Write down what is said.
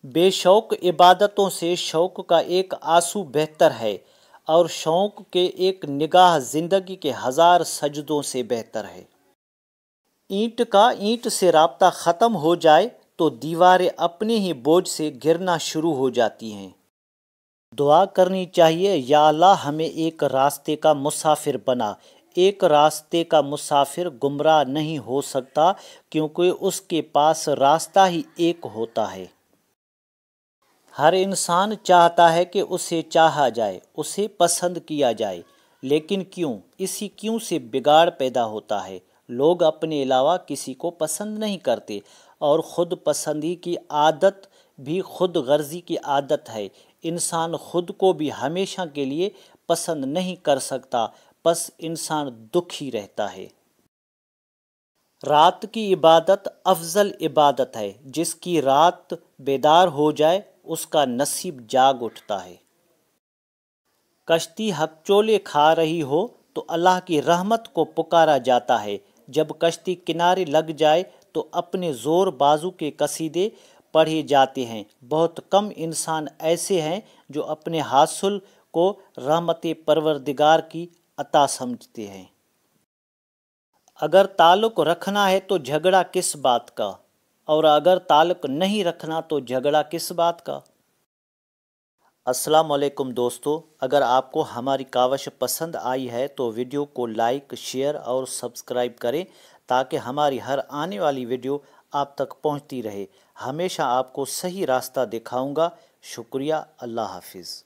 بے شوق عبادتوں سے شوق کا ایک آنسو بہتر ہے، اور شوق کے ایک نگاہ زندگی کے 1000 سجدوں سے بہتر ہے۔ اینٹ کا اینٹ سے رابطہ ختم ہو جائے تو دیواریں اپنے ہی بوجھ سے گرنا شروع ہو جاتی ہیں۔ دعا کرنی چاہیے، یا اللہ ہمیں ایک راستے کا مسافر بنا۔ ایک راستے کا مسافر گمراہ نہیں ہو سکتا، کیونکہ اس کے پاس راستہ ہی ایک ہوتا ہے۔ ہر انسان چاہتا ہے کہ اسے چاہا جائے، اسے پسند کیا جائے، لیکن کیوں؟ اسی کیوں سے بگاڑ پیدا ہوتا ہے۔ لوگ اپنے علاوہ کسی کو پسند نہیں کرتے، اور خود پسندی کی عادت بھی خود غرضی کی عادت ہے۔ انسان خود کو بھی ہمیشہ کے لیے پسند نہیں کر سکتا، بس انسان دکھی رہتا ہے۔ رات کی عبادت افضل عبادت ہے۔ جس کی رات بیدار ہو جائے اس کا نصیب جاگ اٹھتا ہے۔ کشتی ہکچولے کھا رہی ہو تو اللہ کی رحمت کو پکارا جاتا ہے۔ جب کشتی کنارے لگ جائے تو اپنے زور بازو کے قصیدے پڑھے جاتے ہیں۔ بہت کم انسان ایسے ہیں جو اپنے حاصل کو رحمت پروردگار کی عطا سمجھتے ہیں۔ اگر تعلق رکھنا ہے تو جھگڑا کس بات کا، اور اگر تعلق نہیں رکھنا تو جھگڑا کس بات کا۔ السلام علیکم دوستو، اگر آپ کو ہماری کاوش پسند آئی ہے تو ویڈیو کو لائک، شیئر اور سبسکرائب کریں، تاکہ ہماری ہر آنے والی ویڈیو آپ تک پہنچتی رہے۔ ہمیشہ آپ کو صحیح راستہ دکھاؤں گا۔ شکریہ، اللہ حافظ۔